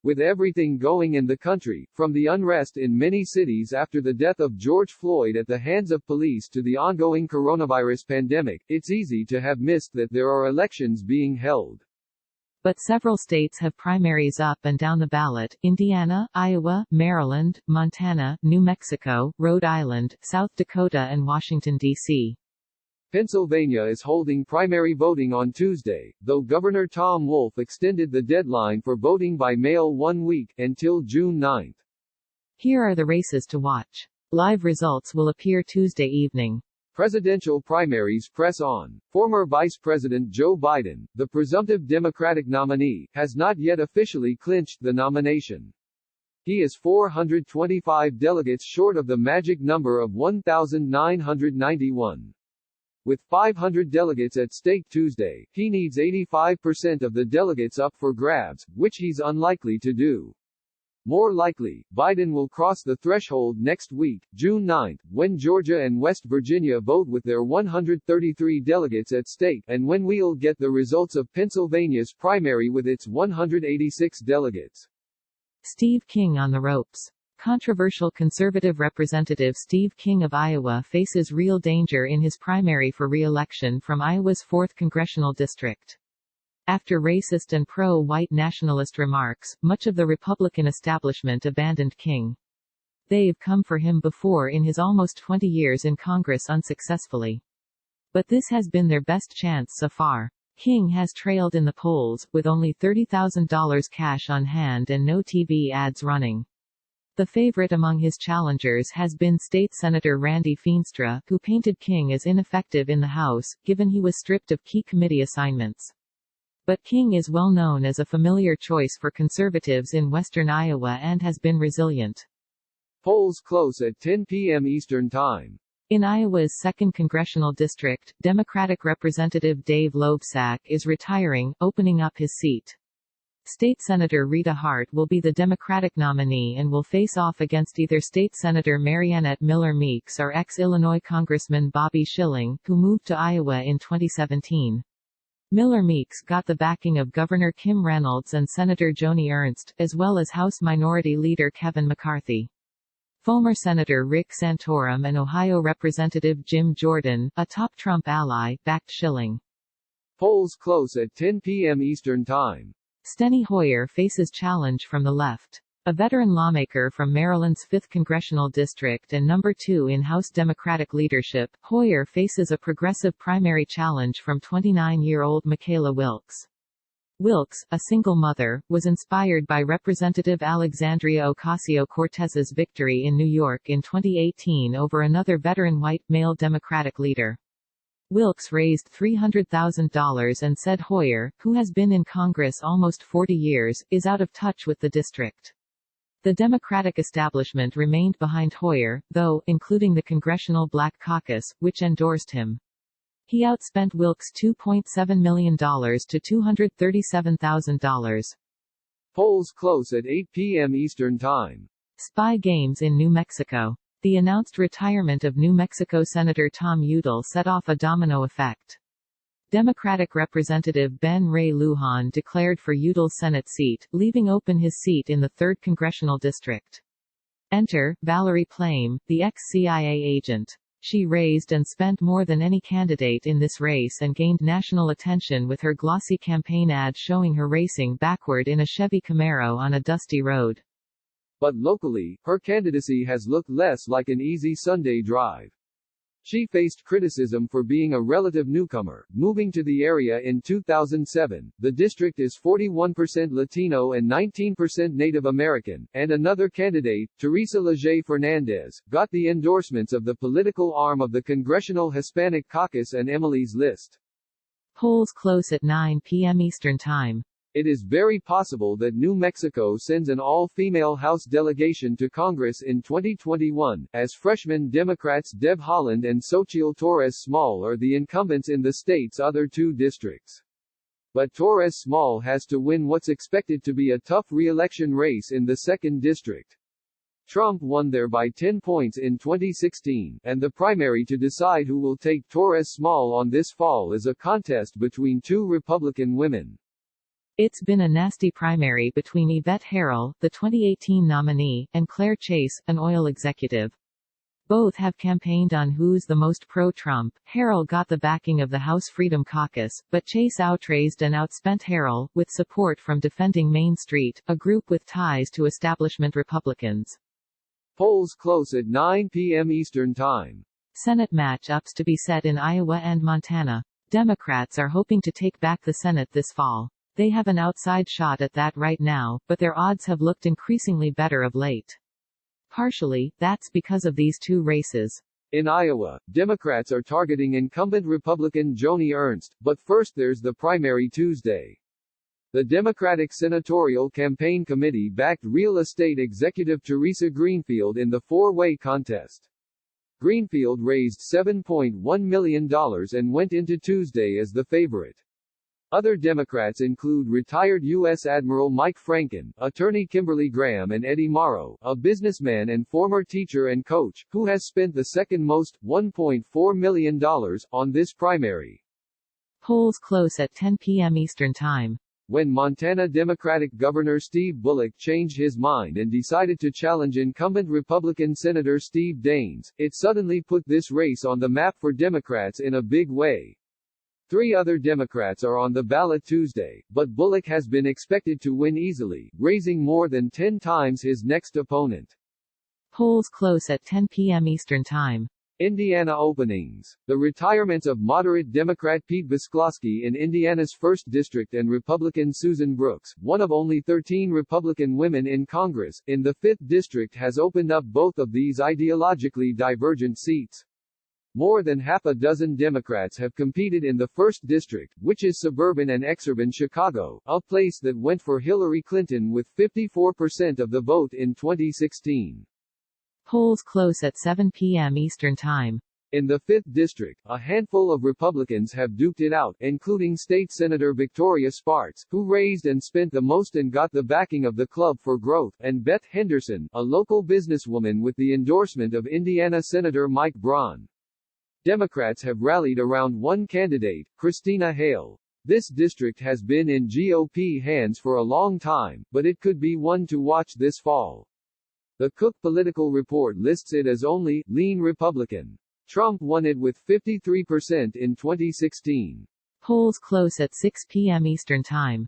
With everything going in the country, from the unrest in many cities after the death of George Floyd at the hands of police to the ongoing coronavirus pandemic, it's easy to have missed that there are elections being held. But several states have primaries up and down the ballot: Indiana, Iowa, Maryland, Montana, New Mexico, Rhode Island, South Dakota and Washington, D.C. Pennsylvania is holding primary voting on Tuesday, though Governor Tom Wolf extended the deadline for voting by mail 1 week, until June 9. Here are the races to watch. Live results will appear Tuesday evening. Presidential primaries press on. Former Vice President Joe Biden, the presumptive Democratic nominee, has not yet officially clinched the nomination. He is 425 delegates short of the magic number of 1,991. With 500 delegates at stake Tuesday, he needs 85% of the delegates up for grabs, which he's unlikely to do. More likely, Biden will cross the threshold next week, June 9, when Georgia and West Virginia vote with their 133 delegates at stake, and when we'll get the results of Pennsylvania's primary with its 186 delegates. Steve King on the ropes. Controversial conservative Representative Steve King of Iowa faces real danger in his primary for re-election from Iowa's 4th congressional district. After racist and pro-white nationalist remarks, much of the Republican establishment abandoned King. They've come for him before in his almost 20 years in Congress unsuccessfully. But this has been their best chance so far. King has trailed in the polls, with only $30,000 cash on hand and no TV ads running. The favorite among his challengers has been State Senator Randy Feenstra, who painted King as ineffective in the House, given he was stripped of key committee assignments. But King is well known as a familiar choice for conservatives in western Iowa and has been resilient. Polls close at 10 p.m. Eastern Time. In Iowa's 2nd congressional district, Democratic Representative Dave Loebsack is retiring, opening up his seat. State Senator Rita Hart will be the Democratic nominee and will face off against either State Senator Mariannette Miller Meeks or ex-Illinois Congressman Bobby Schilling, who moved to Iowa in 2017. Miller Meeks got the backing of Governor Kim Reynolds and Senator Joni Ernst, as well as House Minority Leader Kevin McCarthy. Former Senator Rick Santorum and Ohio Representative Jim Jordan, a top Trump ally, backed Schilling. Polls close at 10 p.m. Eastern Time. Steny Hoyer faces challenge from the left. A veteran lawmaker from Maryland's 5th congressional district and number 2 in House Democratic leadership, Hoyer faces a progressive primary challenge from 29-year-old Michaela Wilkes. Wilkes, a single mother, was inspired by Representative Alexandria Ocasio-Cortez's victory in New York in 2018 over another veteran white, male Democratic leader. Wilkes raised $300,000 and said Hoyer, who has been in Congress almost 40 years, is out of touch with the district. The Democratic establishment remained behind Hoyer, though, including the Congressional Black Caucus, which endorsed him. He outspent Wilkes $2.7 million to $237,000. Polls close at 8 p.m. Eastern Time. Spy games in New Mexico. The announced retirement of New Mexico Senator Tom Udall set off a domino effect. Democratic Representative Ben Ray Lujan declared for Udall's Senate seat, leaving open his seat in the 3rd congressional district. Enter Valerie Plame, the ex-CIA agent. She raised and spent more than any candidate in this race and gained national attention with her glossy campaign ad showing her racing backward in a Chevy Camaro on a dusty road. But locally, her candidacy has looked less like an easy Sunday drive. She faced criticism for being a relative newcomer, moving to the area in 2007. The district is 41% Latino and 19% Native American, and another candidate, Teresa Leger Fernandez, got the endorsements of the political arm of the Congressional Hispanic Caucus and Emily's List. Polls close at 9 p.m. Eastern Time. It is very possible that New Mexico sends an all-female House delegation to Congress in 2021, as freshman Democrats Deb Haaland and Xochitl Torres Small are the incumbents in the state's other 2 districts. But Torres Small has to win what's expected to be a tough re-election race in the 2nd district. Trump won there by 10 points in 2016, and the primary to decide who will take Torres Small on this fall is a contest between 2 Republican women. It's been a nasty primary between Yvette Harrell, the 2018 nominee, and Claire Chase, an oil executive. Both have campaigned on who's the most pro-Trump. Harrell got the backing of the House Freedom Caucus, but Chase outraised and outspent Harrell, with support from Defending Main Street, a group with ties to establishment Republicans. Polls close at 9 p.m. Eastern Time. Senate match-ups to be set in Iowa and Montana. Democrats are hoping to take back the Senate this fall. They have an outside shot at that right now, but their odds have looked increasingly better of late. Partially, that's because of these two races. In Iowa, Democrats are targeting incumbent Republican Joni Ernst, but first there's the primary Tuesday. The Democratic Senatorial Campaign Committee backed real estate executive Teresa Greenfield in the four-way contest. Greenfield raised $7.1 million and went into Tuesday as the favorite. Other Democrats include retired U.S. Admiral Mike Franken, attorney Kimberly Graham and Eddie Morrow, a businessman and former teacher and coach, who has spent the second most, $1.4 million, on this primary. Polls close at 10 p.m. Eastern Time. When Montana Democratic Governor Steve Bullock changed his mind and decided to challenge incumbent Republican Senator Steve Daines, it suddenly put this race on the map for Democrats in a big way. 3 other Democrats are on the ballot Tuesday, but Bullock has been expected to win easily, raising more than 10 times his next opponent. Polls close at 10 p.m. Eastern Time. Indiana openings. The retirements of moderate Democrat Pete Bisklosky in Indiana's 1st District and Republican Susan Brooks, one of only 13 Republican women in Congress, in the 5th District has opened up both of these ideologically divergent seats. More than half a dozen Democrats have competed in the 1st District, which is suburban and exurban Chicago, a place that went for Hillary Clinton with 54% of the vote in 2016. Polls close at 7 p.m. Eastern Time. In the 5th District, a handful of Republicans have duked it out, including State Senator Victoria Spartz, who raised and spent the most and got the backing of the Club for Growth, and Beth Henderson, a local businesswoman with the endorsement of Indiana Senator Mike Braun. Democrats have rallied around one candidate, Christina Hale. This district has been in GOP hands for a long time, but it could be one to watch this fall. The Cook Political Report lists it as only lean Republican. Trump won it with 53% in 2016. Polls close at 6 p.m. Eastern Time.